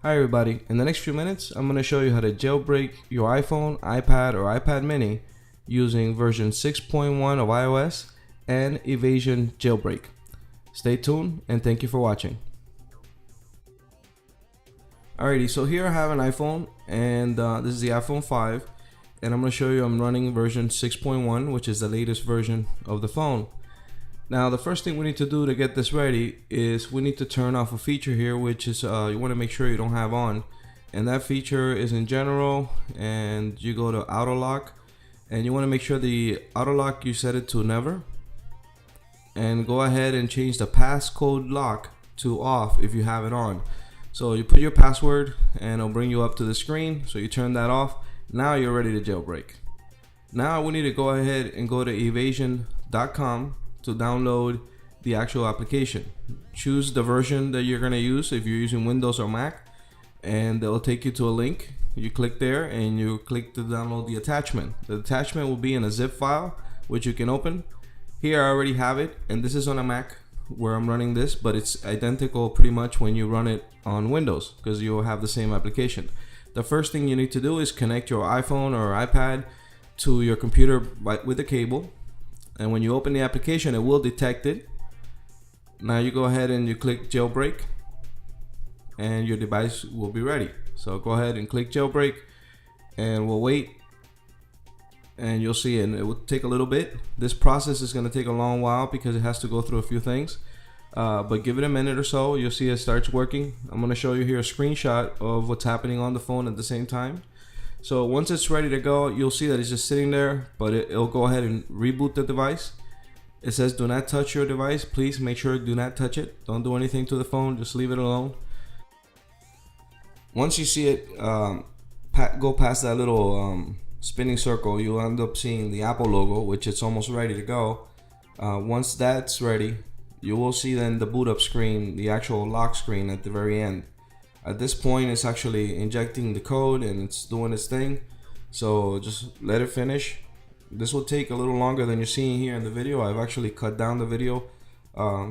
Hi everybody, in the next few minutes I'm going to show you how to jailbreak your iPhone, iPad, or iPad mini using version 6.1 of iOS and Evasi0n Jailbreak. Stay tuned and thank you for watching. Alrighty, so here I have an iPhone and this is the iPhone 5 and I'm going to show you I'm running version 6.1, which is the latest version of the phone. Now the first thing we need to do to get this ready is we need to turn off a feature here, which is you want to make sure you don't have on, and that feature is in general, and you go to auto lock and you want to make sure the auto lock you set it to never, and go ahead and change the passcode lock to off if you have it on. So you put your password and it'll bring you up to the screen, so you turn that off. Now you're ready to jailbreak. Now we need to go ahead and go to Evasi0n.com to download the actual application. Choose the version that you're going to use if you're using Windows or Mac, and they'll take you to a link. You click there and you click to download the attachment. The attachment will be in a zip file which you can open. Here I already have it, and this is on a Mac where I'm running this, but it's identical pretty much when you run it on Windows because you'll have the same application. The first thing you need to do is connect your iPhone or iPad to your computer with a cable. And when you open the application, it will detect it. Now you go ahead and you click jailbreak and your device will be ready. So go ahead and click jailbreak and we'll wait, and you'll see it, and it will take a little bit. This process is going to take a long while because it has to go through a few things, but give it a minute or so, you'll see it starts working. I'm going to show you here a screenshot of what's happening on the phone at the same time. So once it's ready to go, you'll see that it's just sitting there, but it'll go ahead and reboot the device. It says do not touch your device. Please make sure do not touch it. Don't do anything to the phone, just leave it alone. Once you see it go past that little spinning circle, you'll end up seeing the Apple logo, which it's almost ready to go. Once that's ready, you will see then the boot up screen, the actual lock screen at the very end. At this point, it's actually injecting the code and it's doing its thing. So just let it finish. This will take a little longer than you're seeing here in the video. I've actually cut down the video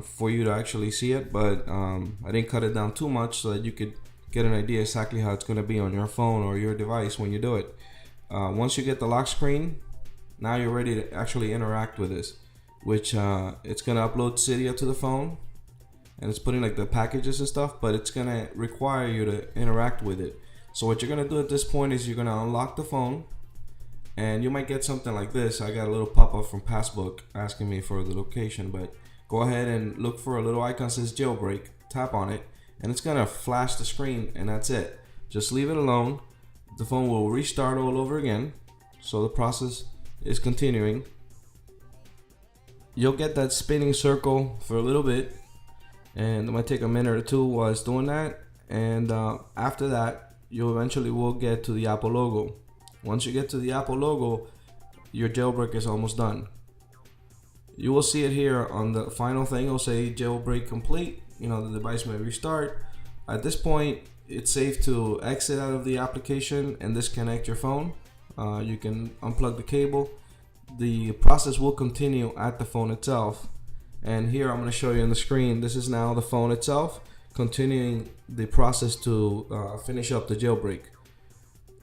for you to actually see it, but I didn't cut it down too much so that you could get an idea exactly how it's going to be on your phone or your device when you do it. Once you get the lock screen, now you're ready to actually interact with this, which it's going to upload Cydia to the phone. And it's putting like the packages and stuff, but it's gonna require you to interact with it. So what you're gonna do at this point is you're gonna unlock the phone, and you might get something like this. I got a little pop-up from Passbook asking me for the location, but go ahead and look for a little icon that says jailbreak, tap on it, and it's gonna flash the screen, and that's it. Just leave it alone. The phone will restart all over again. So the process is continuing. You'll get that spinning circle for a little bit, and it might take a minute or two while it's doing that, and after that you eventually will get to the Apple logo. Once you get to the Apple logo, your jailbreak is almost done. You will see it here on the final thing. It'll say jailbreak complete. You know, the device may restart. At this point, it's safe to exit out of the application and disconnect your phone. You can unplug the cable. The process will continue at the phone itself. And here I'm going to show you on the screen, this is now the phone itself continuing the process to finish up the jailbreak.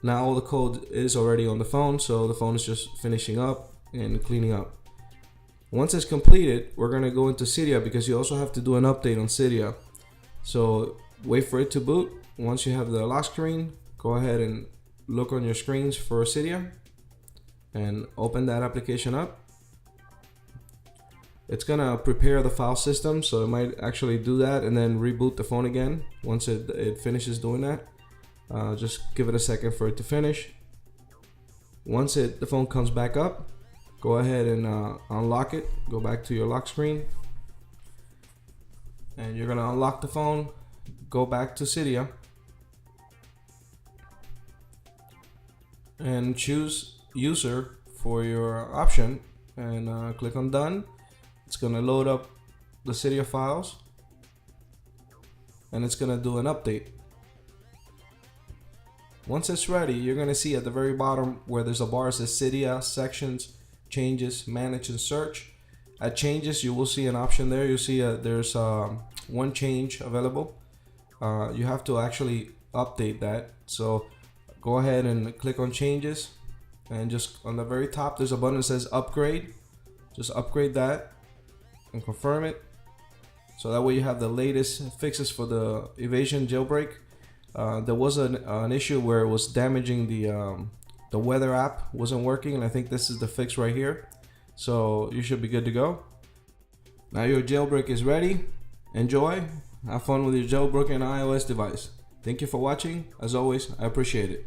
Now all the code is already on the phone, so the phone is just finishing up and cleaning up. Once it's completed, we're going to go into Cydia because you also have to do an update on Cydia. So wait for it to boot. Once you have the lock screen, go ahead and look on your screens for Cydia and open that application up. It's gonna prepare the file system, so it might actually do that and then reboot the phone again once it finishes doing that. Just give it a second for it to finish. Once the phone comes back up, go ahead and unlock it. Go back to your lock screen, and you're gonna unlock the phone. Go back to Cydia and choose user for your option, and click on done. It's going to load up the Cydia files, and it's going to do an update. Once it's ready, you're going to see at the very bottom where there's a bar that says Cydia, Sections, Changes, Manage, and Search. At Changes, you will see an option there. You'll see there's one change available. you have to actually update that. So go ahead and click on changes, and just on the very top there's a button that says upgrade. Just upgrade that and confirm it, so that way you have the latest fixes for the Evasi0n jailbreak. There was an issue where it was damaging the weather app, wasn't working, and I think this is the fix right here. So you should be good to go. Now your jailbreak is ready. Enjoy, have fun with your jailbroken iOS device. Thank you for watching. As always, I appreciate it.